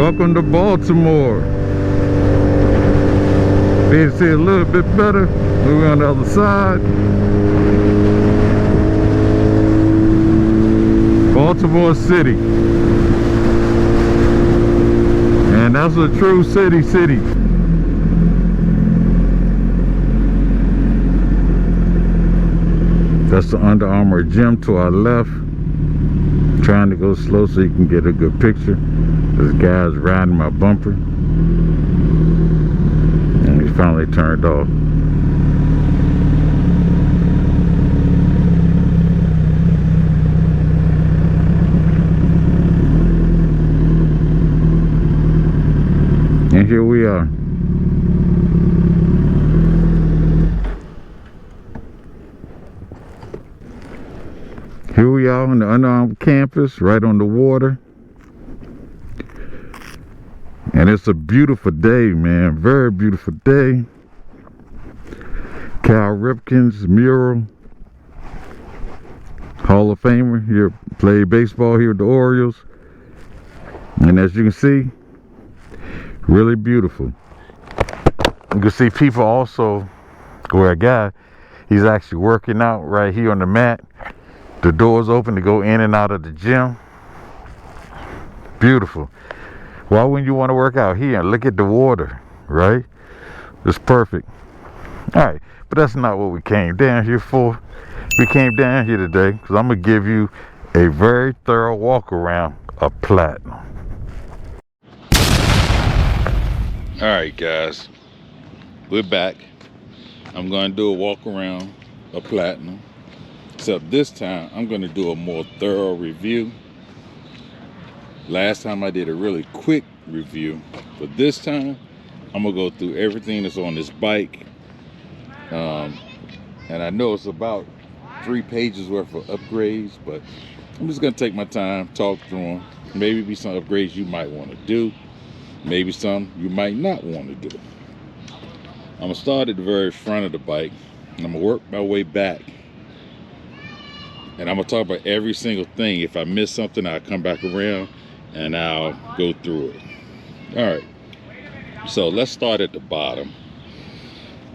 Welcome to Baltimore. You can see a little bit better. Moving on the other side. Baltimore City. And that's a true city. That's the Under Armour gym to our left. Trying to go slow so you can get a good picture. This guy's riding my bumper. And he finally turned off. And here we are. Here we are on the Under Armour campus, right on the water. And it's a beautiful day, man. Very beautiful day. Cal Ripken's mural. Hall of Famer. Here, played baseball here at the Orioles. And as you can see, really beautiful. You can see people also, where a guy, he's actually working out right here on the mat. The doors open to go in and out of the gym. Beautiful. Why wouldn't you want to work out here? Look at the water, right? It's perfect. All right, but that's not what we came down here for. We came down here today because I'm going to give you a very thorough walk around of Platinum. All right, guys, we're back. I'm going to do a walk around of Platinum. Except this time, I'm going to do a more thorough review. Last time I did a really quick review, but this time I'm going to go through everything that's on this bike. And I know it's about 3 pages worth of upgrades, but I'm just going to take my time, talk through them. Maybe be some upgrades you might want to do. Maybe some you might not want to do. I'm going to start at the very front of the bike, and I'm going to work my way back. And I'm going to talk about every single thing. If I miss something, I'll come back around and I'll go through it. All right. So let's start at the bottom.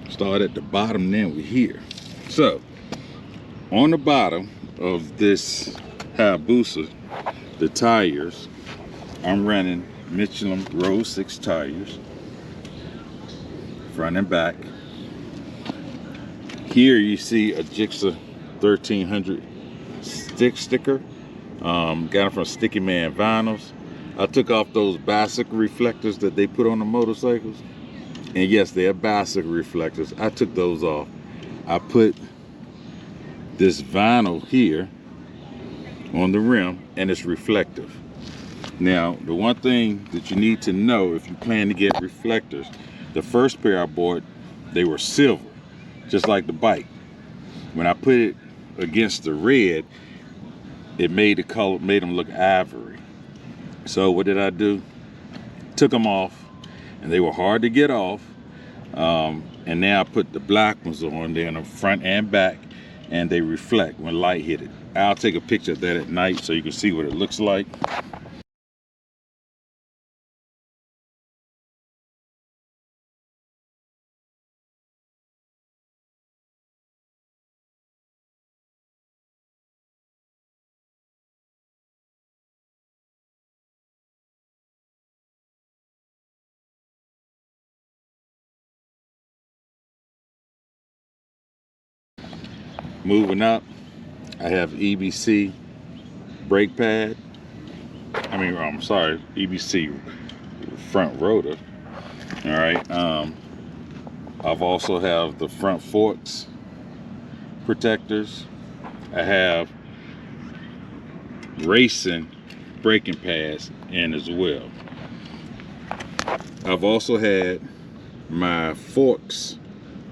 Start at the bottom, then we're here. So on the bottom of this Hayabusa, the tires, I'm running Michelin Road 6 tires, front and back. Here you see a Jigsaw 1300 sticker. Got it from Sticky Man Vinyls. I took off those bicycle reflectors that they put on the motorcycles. And yes, they're bicycle reflectors. I took those off. I put this vinyl here on the rim, and it's reflective. Now, the one thing that you need to know if you plan to get reflectors, the first pair I bought, they were silver, just like the bike. When I put it against the red, it made the color, made them look ivory. So what did I do? Took them off, and they were hard to get off. And now I put the black ones on there in the front and back, and they reflect when light hit it. I'll take a picture of that at night so you can see what it looks like. Moving up, I have EBC brake pad. EBC front rotor. All right. I've also have the front forks protectors. I have racing braking pads in as well. I've also had my forks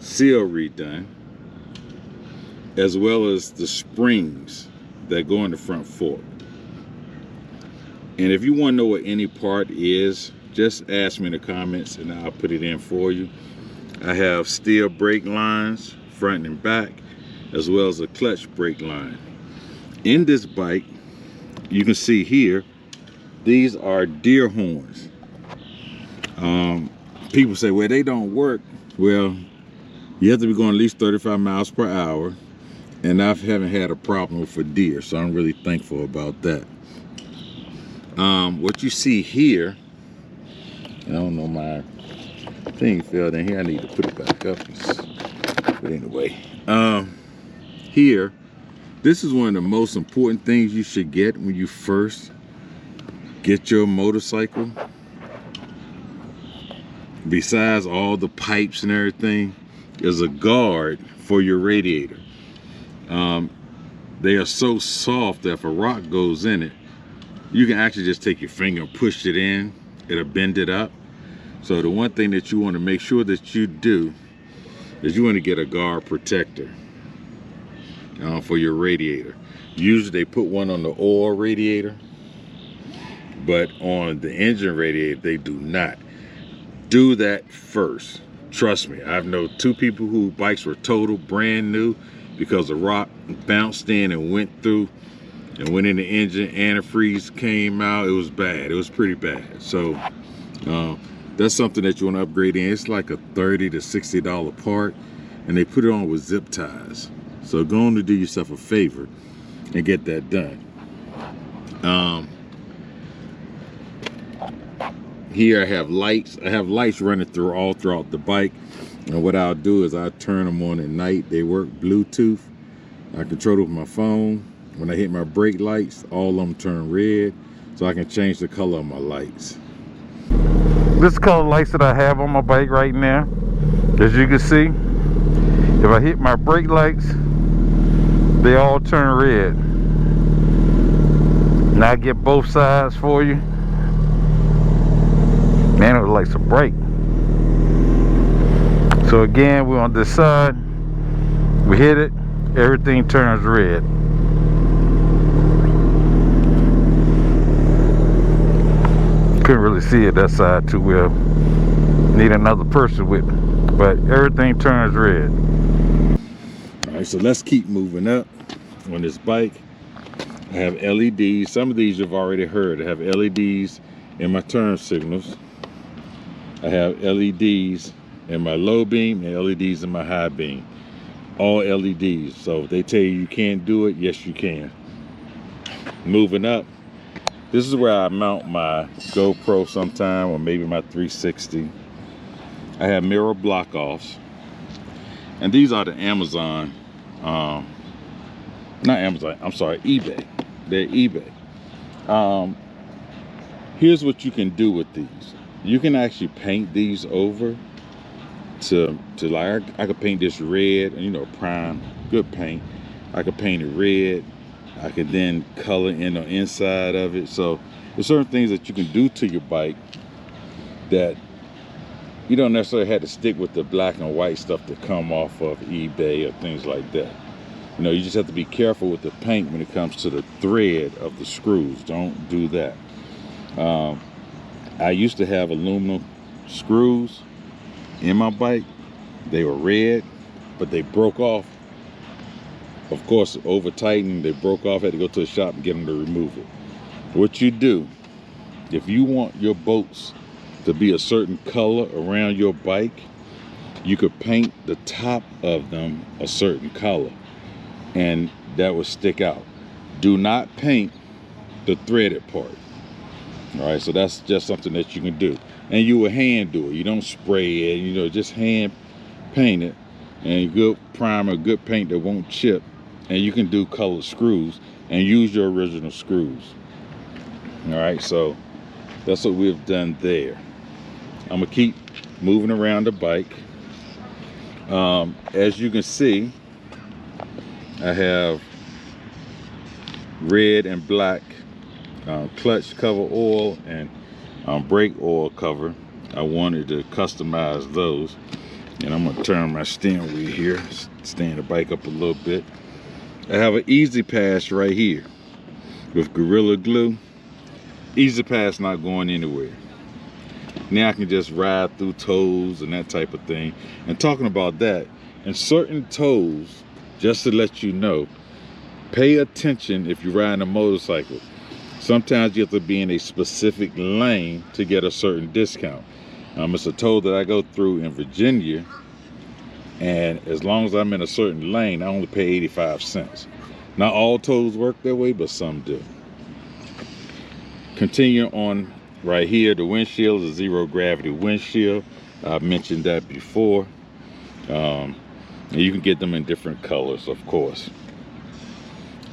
seal redone, as well as the springs that go in the front fork. And if you want to know what any part is, just ask me in the comments and I'll put it in for you. I have steel brake lines, front and back, as well as a clutch brake line. In this bike, you can see here, these are deer horns. People say, well, they don't work. Well, you have to be going at least 35 miles per hour, and I haven't had a problem for deer, so I'm really thankful about that. What you see here, I don't know, my thing fell in here. I need to put it back up. But anyway, here, this is one of the most important things you should get when you first get your motorcycle. Besides all the pipes and everything, is a guard for your radiator. They are so soft that if a rock goes in it, you can actually just take your finger and push it in. It'll bend it up. So the one thing that you want to make sure that you do is you want to get a guard protector for your radiator. Usually they put one on the oil radiator, but on the engine radiator they do not. Do that first. Trust me, I've known 2 people whose bikes were total brand new because the rock bounced in and went through and went in the engine. Antifreeze came out. It was bad. It was pretty bad. So that's something that you want to upgrade in. It's like a $30 to $60 part, and they put it on with zip ties. So go on to do yourself a favor and get that done. Here I have lights. I have lights running throughout the bike. And what I'll do is I turn them on at night. They work Bluetooth. I control it with my phone. When I hit my brake lights, all of them turn red, so I can change the color of my lights. This color lights that I have on my bike right now, as you can see, if I hit my brake lights, they all turn red. Now I get both sides for you. Man, it lights are bright. So again, we're on this side. We hit it, everything turns red. Couldn't really see it that side too well. Need another person with me, but everything turns red. All right, so let's keep moving up on this bike. I have LEDs. Some of these you've already heard. I have LEDs in my turn signals. I have LEDs in my low beam and LEDs in my high beam. All LEDs. So if they tell you can't do it, yes you can. Moving up, this is where I mount my GoPro sometime, or maybe my 360. I have mirror block offs. And these are the Amazon, not Amazon, I'm sorry, eBay. They're eBay. Here's what you can do with these. You can actually paint these over to like, I could paint this red, and you know, prime, good paint. I could paint it red. I could then color in the inside of it. So there's certain things that you can do to your bike that you don't necessarily have to stick with the black and white stuff that come off of eBay or things like that. You know, you just have to be careful with the paint when it comes to the thread of the screws. Don't do that. I used to have aluminum screws in my bike. They were red, but they broke off. Of course, over tightened, they broke off. I had to go to the shop and get them to remove it. What you do, if you want your bolts to be a certain color around your bike, you could paint the top of them a certain color, and that would stick out. Do not paint the threaded part. All right, so that's just something that you can do, and you will hand do it. You don't spray it, you know, just hand paint it, and good primer, good paint that won't chip, and you can do colored screws and use your original screws. All right, so that's what we've done there. I'm gonna keep moving around the bike. As you can see, I have red and black clutch cover oil and brake oil cover. I wanted to customize those, and I'm gonna turn my steering wheel here, stand the bike up a little bit. I have an Easy Pass right here with Gorilla Glue. Easy Pass not going anywhere. Now I can just ride through tows and that type of thing. And talking about that, in certain tows, just to let you know, pay attention if you're riding a motorcycle. Sometimes you have to be in a specific lane to get a certain discount. It's a toll that I go through in Virginia, and as long as I'm in a certain lane, I only pay 85 cents. Not all tolls work that way, but some do. Continue on right here. The windshield is a zero gravity windshield. I've mentioned that before. And you can get them in different colors, of course.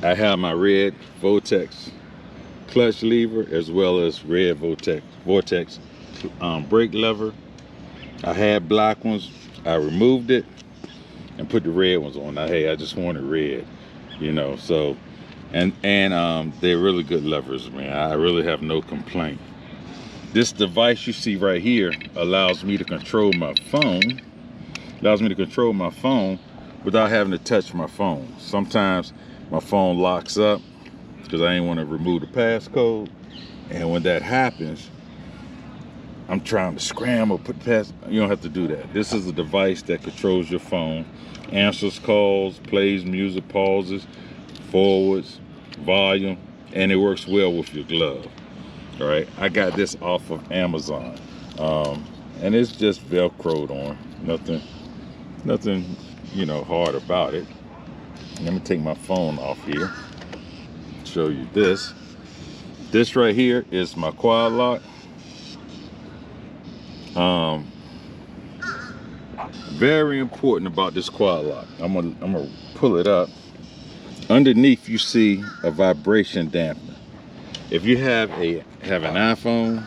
I have my red Vortex clutch lever as well as red Vortex brake lever. I had black ones. I removed it and put the red ones on. Now, hey, I just wanted red, you know. So, and they're really good levers, man. I really have no complaint. This device you see right here allows me to control my phone. Without having to touch my phone. Sometimes my phone locks up because I ain't want to remove the passcode, and when that happens, I'm trying to scramble, put pass. You don't have to do that. This is a device that controls your phone, answers calls, plays music, pauses, forwards, volume, and it works well with your glove. All right, I got this off of Amazon, and it's just Velcroed on. Nothing, you know, hard about it. Let me take my phone off here. Show you this. This right here is my quad lock. Very important about this quad lock. I'm gonna pull it up. Underneath you see a vibration dampener. If you have an iPhone,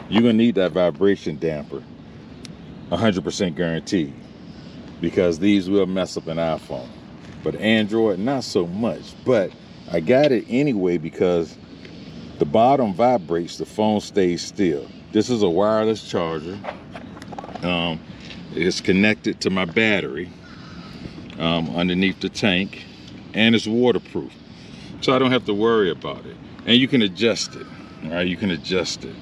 you're gonna need that vibration damper. 100% guaranteed, because these will mess up an iPhone. But Android, not so much. But I got it anyway because the bottom vibrates, the phone stays still. This is a wireless charger. It's connected to my battery underneath the tank, and it's waterproof, so I don't have to worry about it. And you can adjust it. All right, you can adjust it.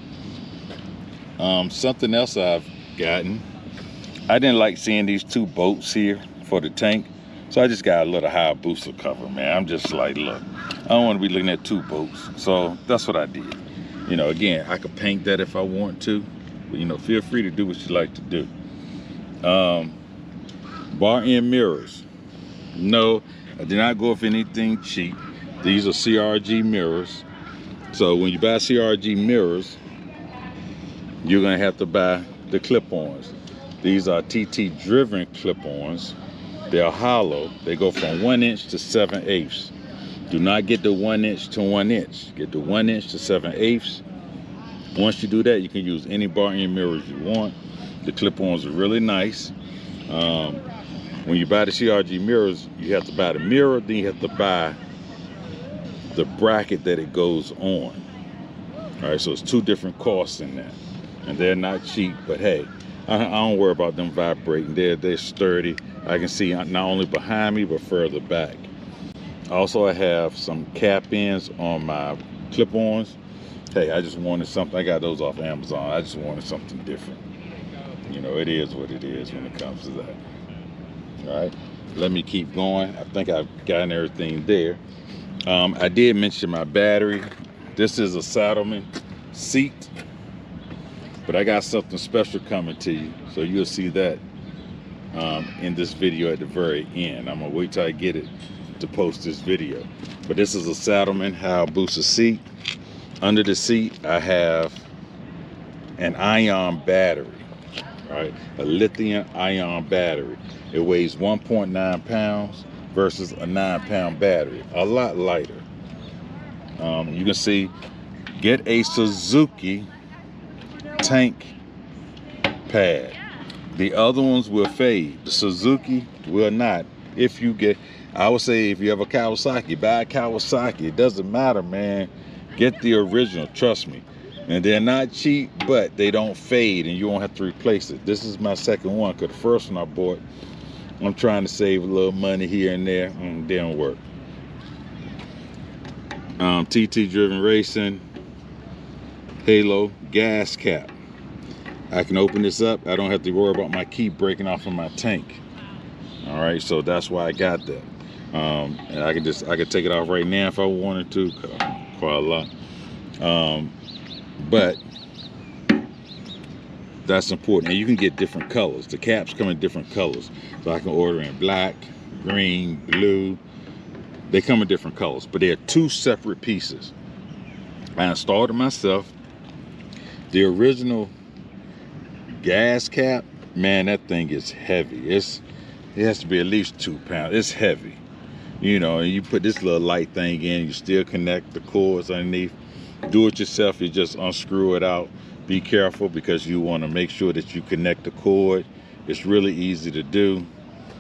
Something else I've gotten, I didn't like seeing these two bolts here for the tank, so I just got a little Hayabusa cover, man. I'm just like, look, I don't want to be looking at two bolts, so that's what I did. You know, again, I could paint that if I want to, but you know, feel free to do what you like to do. Bar end mirrors. No, I did not go for anything cheap. These are CRG mirrors. So when you buy CRG mirrors, you're gonna have to buy the clip-ons. These are TT driven clip-ons. They're hollow. They go from 1 inch to 7/8. Do not get the 1 inch to 1 inch. Get the 1 inch to 7/8. Once you do that, you can use any bar end mirrors you want. The clip-ons are really nice. When you buy the CRG mirrors, you have to buy the mirror, then you have to buy the bracket that it goes on. All right, so it's two different costs in that, and they're not cheap. But hey, I don't worry about them vibrating. They're sturdy. I can see not only behind me but further back. Also, I have some cap ends on my clip-ons. Hey, I just wanted something. I got those off Amazon. I just wanted something different. You know, it is what it is when it comes to that. All right, let me keep going. I think I've gotten everything there. I did mention my battery. This is a Saddleman seat, but I got something special coming to you, so you'll see that in this video at the very end. I'm gonna wait till I get it to post this video. But this is a Saddleman Hayabusa seat. Under the seat, I have an ion battery. Right, a lithium ion battery. It weighs 1.9 pounds versus a 9-pound battery, a lot lighter. You can see, get a Suzuki tank pad. The other ones will fade. The Suzuki will not. If you get, I would say, if you have a Kawasaki, buy a Kawasaki. It doesn't matter, man. Get the original, trust me. And they're not cheap, but they don't fade, and you won't have to replace it. This is my second one, because the first one I bought, I'm trying to save a little money here and there, and it didn't work. TT Driven Racing Halo gas cap. I can open this up. I don't have to worry about my key breaking off of my tank. All right, so that's why I got that. And I could take it off right now if I wanted to. Quite a lot. But That's important. And you can get different colors. The caps come in different colors. So I can order in black, green, blue. They come in different colors, but they're two separate pieces. I installed it myself. The original gas cap, man, that thing is heavy. It has to be at least 2 pounds. It's heavy. You know, and you put this little light thing in, you still connect the cords underneath. Do it yourself, you just unscrew it out. Be careful because you want to make sure that you connect the cord. It's really easy to do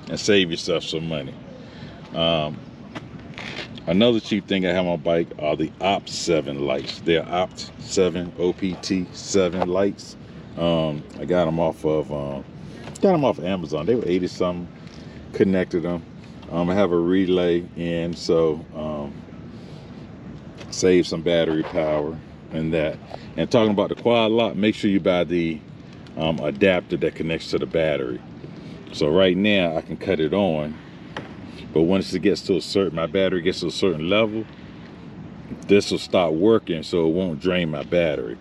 and save yourself some money. Another cheap thing I have on my bike are the Opt 7 lights. They're Opt 7, OPT 7 lights. I got them off of Amazon. They were 80 something. Connected them. I have a relay in, so save some battery power and that. And talking about the quad lock, make sure you buy the adapter that connects to the battery. So right now I can cut it on, but once it gets to my battery gets to a certain level, this will stop working, so it won't drain my battery.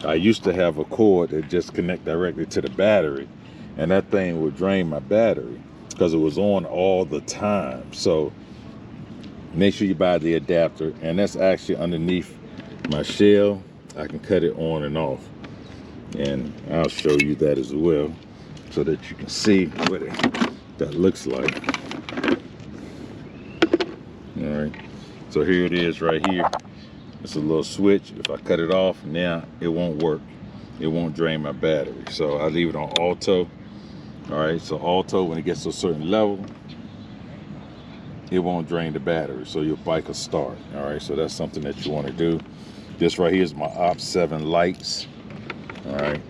I used to have a cord that just connect directly to the battery, and that thing would drain my battery because it was on all the time. So make sure you buy the adapter, and that's actually underneath my shell. I can cut it on and off, and I'll show you that as well so that you can see what that looks like. All right, so here it is right here. It's a little switch. If I cut it off now, it won't work. It won't drain my battery, so I leave it on auto. All right, so auto, when it gets to a certain level, it won't drain the battery, so your bike will start. All right, so that's something that you want to do. This right here is my Opt 7 lights. All right,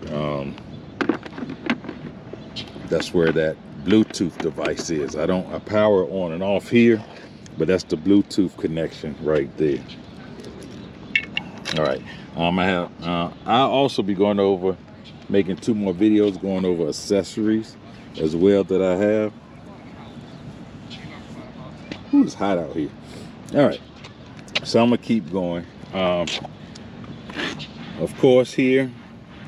that's where that Bluetooth device is. I power on and off here, but that's the Bluetooth connection right there. All right, I'll also be going over, making 2 more videos going over accessories as well that I have. Ooh, it's hot out here. All right, so I'm gonna keep going. Of course, here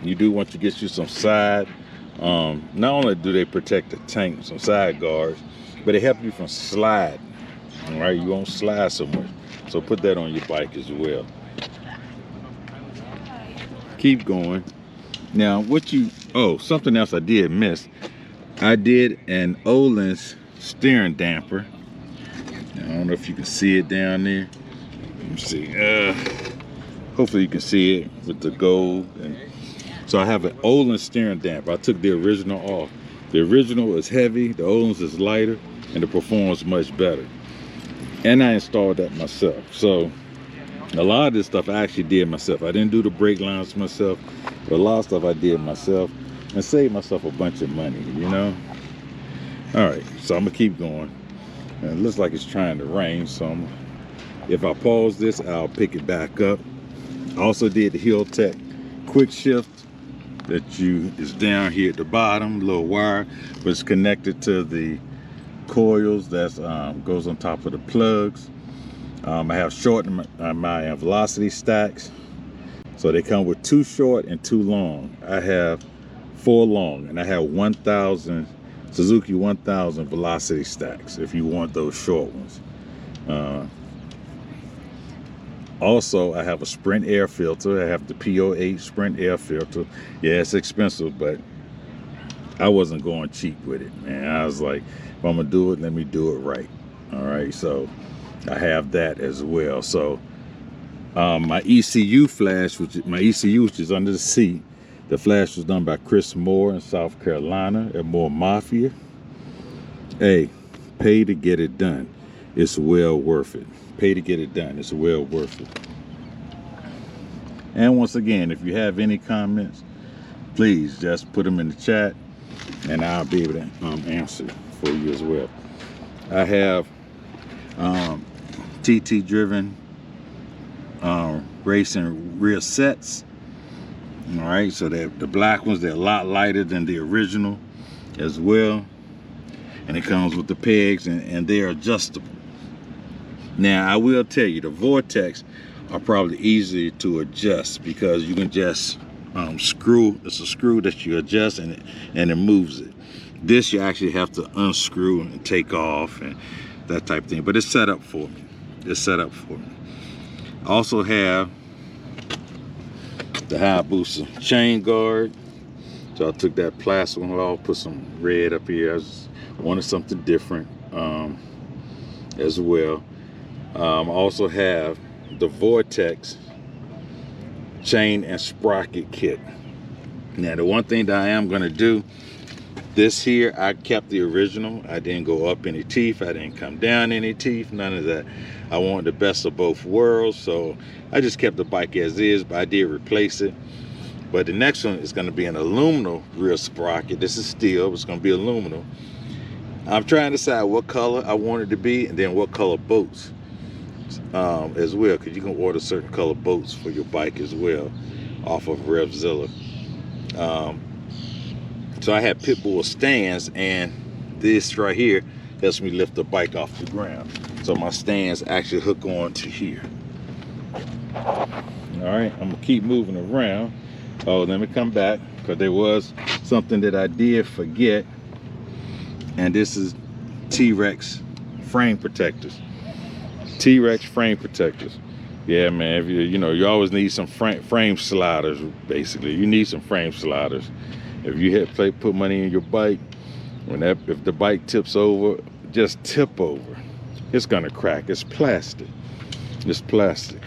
you do want to get you some side. Not only do they protect the tank, some side guards, but they help you from sliding. All right, you won't slide so much. So put that on your bike as well. Keep going. Now, something else I did miss. I did an Öhlins steering damper. I don't know if you can see it down there. Let me see. Hopefully you can see it with the gold. And so I have an Öhlins steering damper. I took the original off. The original is heavy, the Öhlins is lighter, and it performs much better. And I installed that myself. So a lot of this stuff I actually did myself. I didn't do the brake lines myself, but a lot of stuff I did myself and saved myself a bunch of money, you know? All right, so I'm gonna keep going. And it looks like it's trying to rain, so if I pause this, I'll pick it back up. I also did the Heel Tech quick shift that is down here at the bottom, little wire, but it's connected to the coils that goes on top of the plugs. I have shortened my velocity stacks, so they come with 2 short and 2 long. I have 4 long, and I have 1,000 Suzuki 1000 velocity stacks if you want those short ones. Also, I have a Sprint air filter. I have the PO8 Sprint air filter. Yeah, it's expensive, but I wasn't going cheap with it, man. I was like, if I'm gonna do it, let me do it right. All right, so I have that as well. So my ECU flash, which is under the seat, the flash was done by Chris Moore in South Carolina at Moore Mafia. Hey, pay to get it done. It's well worth it. Pay to get it done. It's well worth it. And once again, if you have any comments, please just put them in the chat, and I'll be able to answer for you as well. I have TT driven racing rear sets. All right, so the black ones, they're a lot lighter than the original as well, and it comes with the pegs, and they're adjustable. Now I will tell you, the Vortex are probably easier to adjust because you can just screw. It's a screw that you adjust and it moves it. This you actually have to unscrew and take off and that type of thing. But it's set up for me. It's set up for me. I also have the Hayabusa chain guard. So I took that plastic one off, put some red up here. I just wanted something different as well. I also have the Vortex chain and sprocket kit. Now the one thing that I am going to do, this here I kept the original. I didn't go up any teeth, I didn't come down any teeth, none of that. I wanted the best of both worlds, so I just kept the bike as is, but I did replace it. But the next one is going to be an aluminum rear sprocket. This is steel, it's going to be aluminum. I'm trying to decide what color I want it to be and then what color bolts as well, because you can order certain color bolts for your bike as well off of Revzilla. So I have Pitbull stands, and this right here helps me lift the bike off the ground. So my stands actually hook on to here. All right, I'm gonna keep moving around. Oh, let me come back, because there was something that I did forget, and this is T-Rex frame protectors. T-Rex frame protectors. Yeah, man, if you always need some frame sliders, basically. You need some frame sliders. If you put money in your bike, if the bike tips over, just tip over. It's gonna crack. It's plastic. It's plastic.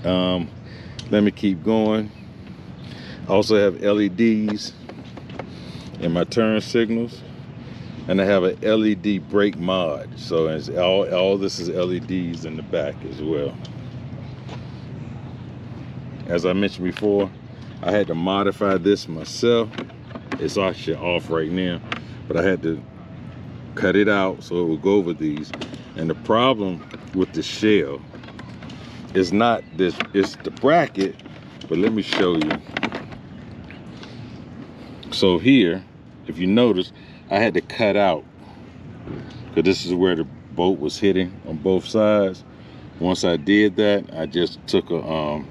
Let me keep going. I also have LEDs in my turn signals, and I have an LED brake mod. So it's all this is LEDs in the back as well. As I mentioned before, I had to modify this myself. It's actually off right now, but I had to cut it out so it would go over these. And the problem with the shell is not this, it's the bracket, but let me show you. So here, if you notice, I had to cut out, because this is where the bolt was hitting on both sides. Once I did that, I just took a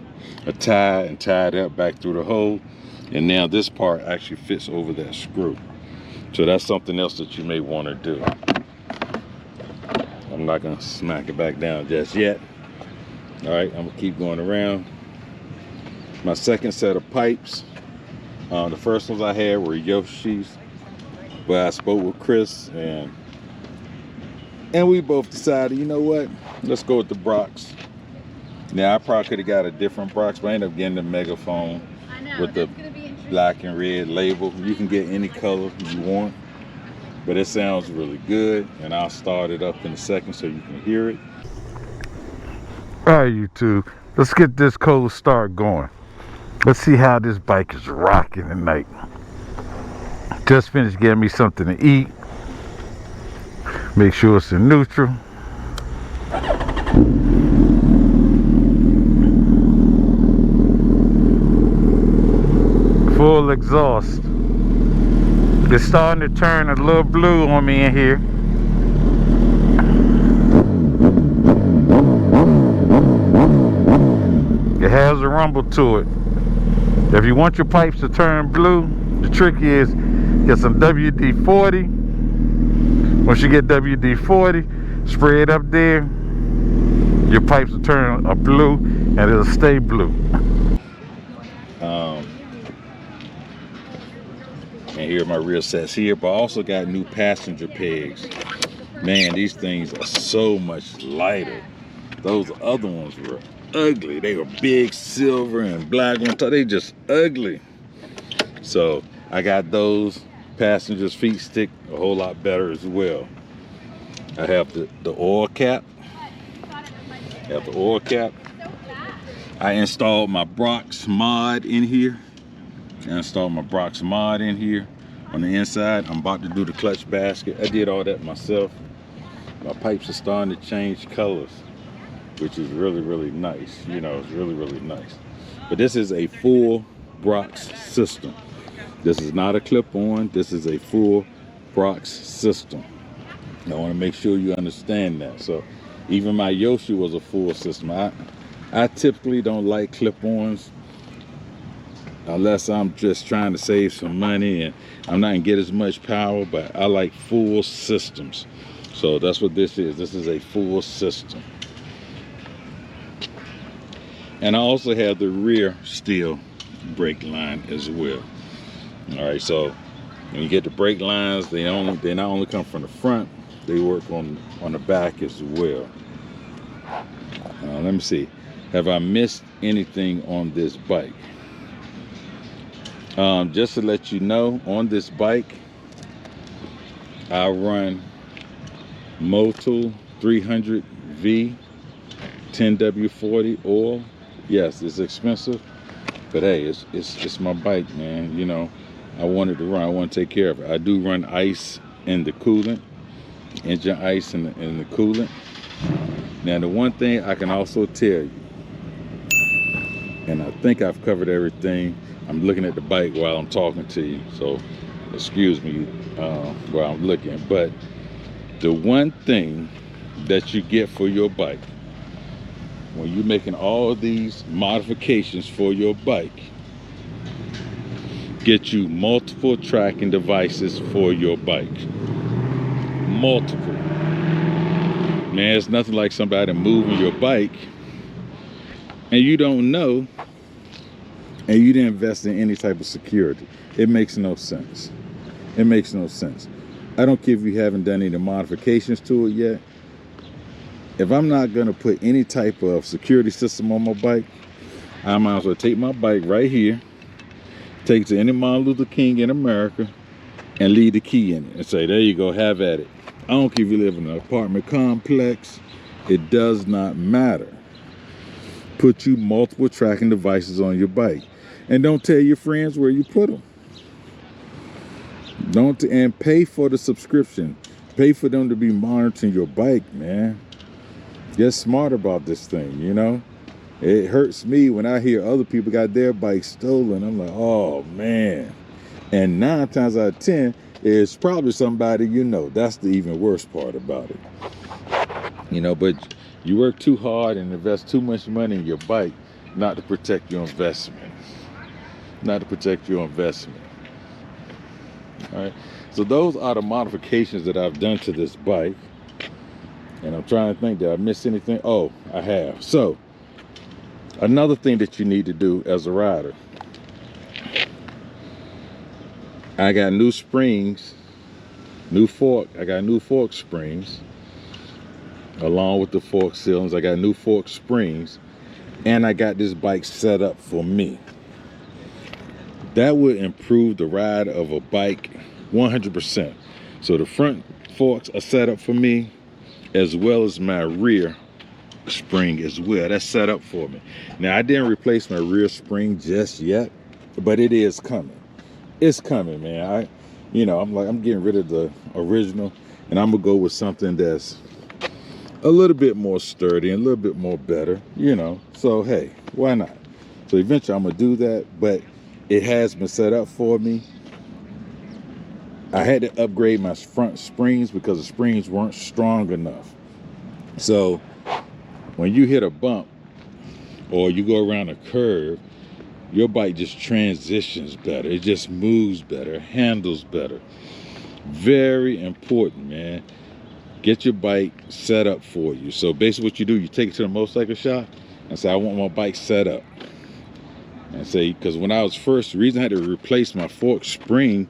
tie and tied that back through the hole, and now this part actually fits over that screw. So that's something else that you may want to do. I'm not gonna smack it back down just yet. All right, I'm gonna keep going around. My second set of pipes, the first ones I had were Yoshi's, but I spoke with Chris and we both decided, you know what, let's go with the Brox. Now I probably could have got a different Brox, but I ended up getting the Megaphone with the black and red label. You can get any color you want, but it sounds really good, and I'll start it up in a second so you can hear it. All right, YouTube, let's get this cold start going. Let's see how this bike is rocking tonight. Just finished getting me something to eat. Make sure it's in neutral. Full exhaust. It's starting to turn a little blue on me in here. It has a rumble to it. If you want your pipes to turn blue, the trick is get some WD-40. Once you get WD-40, spray it up there. Your pipes will turn a blue, and it'll stay blue. And here are my rear sets here, but I also got new passenger pegs. Man, these things are so much lighter. Those other ones were ugly. They were big silver and black on top. They just ugly. So I got those. Passengers' feet stick a whole lot better as well. I have the oil cap. I installed my Brox mod in here. On the inside. I'm about to do the clutch basket. I did all that myself. My pipes are starting to change colors, which is really, really nice. You know, it's really, really nice. But this is a full Brox system. This is not a clip-on. This is a full Brox system. I want to make sure you understand that. So even my Yoshi was a full system. I typically don't like clip-ons unless I'm just trying to save some money and I'm not gonna get as much power. But I like full systems, so that's what this is. This is a full system. And I also have the rear steel brake line as well. All right, so when you get the brake lines, they not only come from the front, they work on the back as well. Let me see, have I missed anything on this bike? Just to let you know, on this bike I run Motul 300V 10W40 oil. Yes, it's expensive, but hey, it's my bike, man. You know, I wanted to run. I want to take care of it. I do run ice in the coolant, engine ice in the coolant. Now, the one thing I can also tell you, and I think I've covered everything. I'm looking at the bike while I'm talking to you, so excuse me while I'm looking. But the one thing that you get for your bike, when you're making all of these modifications for your bike, get you multiple tracking devices for your bike. Multiple. Man, it's nothing like somebody moving your bike and you don't know, and you didn't invest in any type of security. It makes no sense. It makes no sense. I don't care if you haven't done any modifications to it yet. If I'm not gonna put any type of security system on my bike, I might as well take my bike right here, take it to any Martin Luther King in America, and leave the key in it and say, there you go, have at it. I don't care if you live in an apartment complex, it does not matter. Put you multiple tracking devices on your bike. And don't tell your friends where you put them. And pay for the subscription. Pay for them to be monitoring your bike, man. Get smart about this thing, you know? It hurts me when I hear other people got their bikes stolen. I'm like, oh, man. And 9 times out of 10, it's probably somebody you know. That's the even worst part about it. You know, but you work too hard and invest too much money in your bike not to protect your investment. Not to protect your investment. All right. So those are the modifications that I've done to this bike. And I'm trying to think, did I miss anything? Oh, I have. So, another thing that you need to do as a rider, I got new springs, new fork. I got new fork springs, along with the fork sealings. I got new fork springs, and I got this bike set up for me. That would improve the ride of a bike 100%. So the front forks are set up for me, as well as my rear spring as well. That's set up for me. Now, I didn't replace my rear spring just yet, but it is coming. It's coming, man. I'm getting rid of the original, and I'm gonna go with something that's a little bit more sturdy and a little bit more better, you know. So hey, why not? So eventually I'm gonna do that, but it has been set up for me. I had to upgrade my front springs because the springs weren't strong enough. So when you hit a bump or you go around a curve, your bike just transitions better. It just moves better, handles better. Very important, man. Get your bike set up for you. So basically what you do, you take it to the motorcycle shop and say, I want my bike set up. And say, because when I was first, the reason I had to replace my fork spring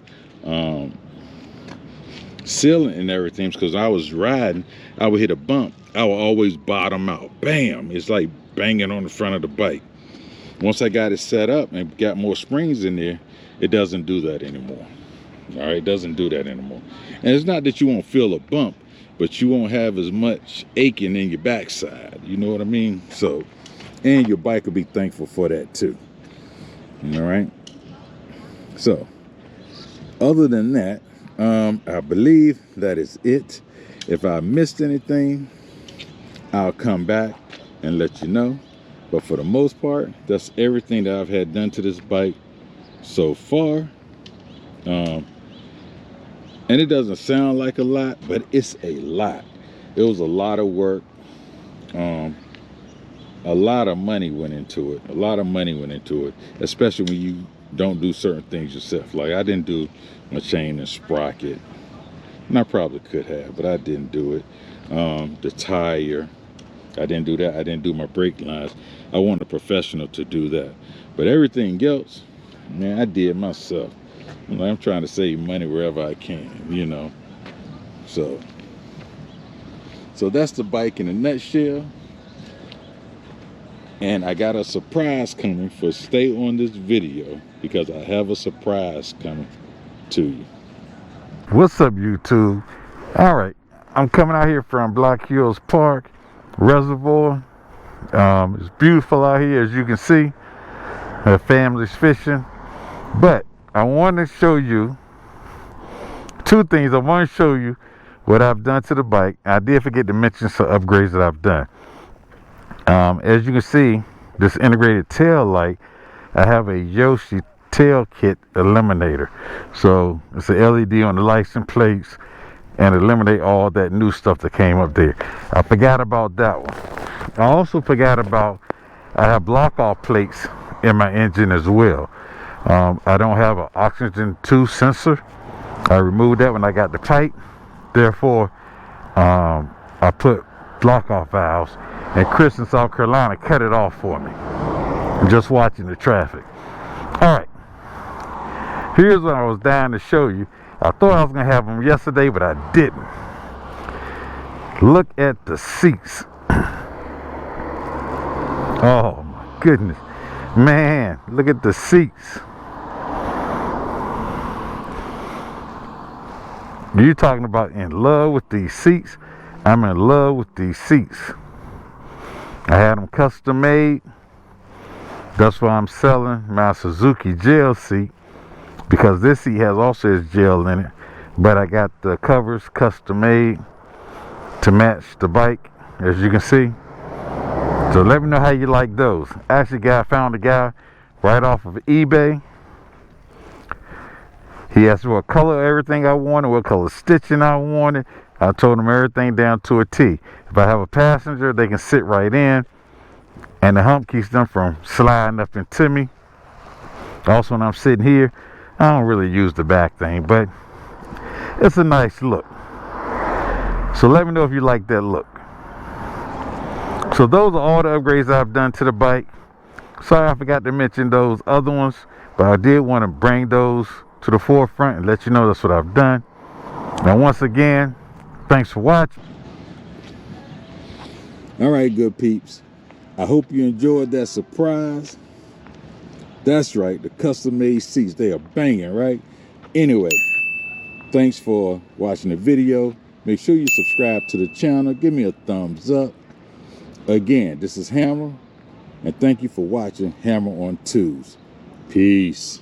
sealing and everything, because I was riding, I would hit a bump, I would always bottom out. Bam! It's like banging on the front of the bike. Once I got it set up and got more springs in there, it doesn't do that anymore. All right, it doesn't do that anymore. And it's not that you won't feel a bump, but you won't have as much aching in your backside. You know what I mean? So, and your bike will be thankful for that too. All right. So, other than that, I believe that is it. If I missed anything, I'll come back and let you know. But for the most part, that's everything that I've had done to this bike so far. And it doesn't sound like a lot, but it's a lot. It was a lot of work. A lot of money went into it. A lot of money went into it, especially when you don't do certain things yourself. Like I didn't do my chain and sprocket, and I probably could have, but I didn't do it. The tire, I didn't do that. I didn't do my brake lines. I want a professional to do that. But everything else, man, I did myself. I'm trying to save money wherever I can, you know. So that's the bike in a nutshell. And I got a surprise coming, for stay on this video, because I have a surprise coming to you. What's up, YouTube? All right, I'm coming out here from Black Hills Park Reservoir. It's beautiful out here, as you can see. The family's fishing. But I want to show you two things. I want to show you what I've done to the bike. I did forget to mention some upgrades that I've done. As you can see, this integrated tail light, I have a Yoshi tail kit eliminator. So it's a LED on the license plates and eliminate all that new stuff that came up there. I forgot about that one. I also forgot about, I have block off plates in my engine as well. I don't have an oxygen 2 sensor. I removed that when I got the pipe. Therefore, I put block off valves, and Chris in South Carolina cut it off for me. I'm just watching the traffic. All right, here's what I was dying to show you. I thought I was gonna have them yesterday, but I didn't. Look at the seats. Oh my goodness, man, look at the seats. You talking about in love with these seats? I'm in love with these seats. I had them custom made. That's why I'm selling my Suzuki gel seat, because this seat has also has gel in it, but I got the covers custom made to match the bike, as you can see. So let me know how you like those. Actually, found a guy right off of eBay. He asked me what color everything I wanted, what color stitching I wanted. I told him everything down to a T. If I have a passenger, they can sit right in, and the hump keeps them from sliding up into me. Also, when I'm sitting here, I don't really use the back thing, but it's a nice look. So let me know if you like that look. So those are all the upgrades I've done to the bike. Sorry I forgot to mention those other ones, but I did want to bring those to the forefront and let you know that's what I've done. Now, once again, thanks for watching. All right, good peeps. I hope you enjoyed that surprise. That's right, the custom-made seats, they are banging, right? Anyway, thanks for watching the video. Make sure you subscribe to the channel. Give me a thumbs up. Again, this is Hammer, and thank you for watching Hammer on Twos. Peace.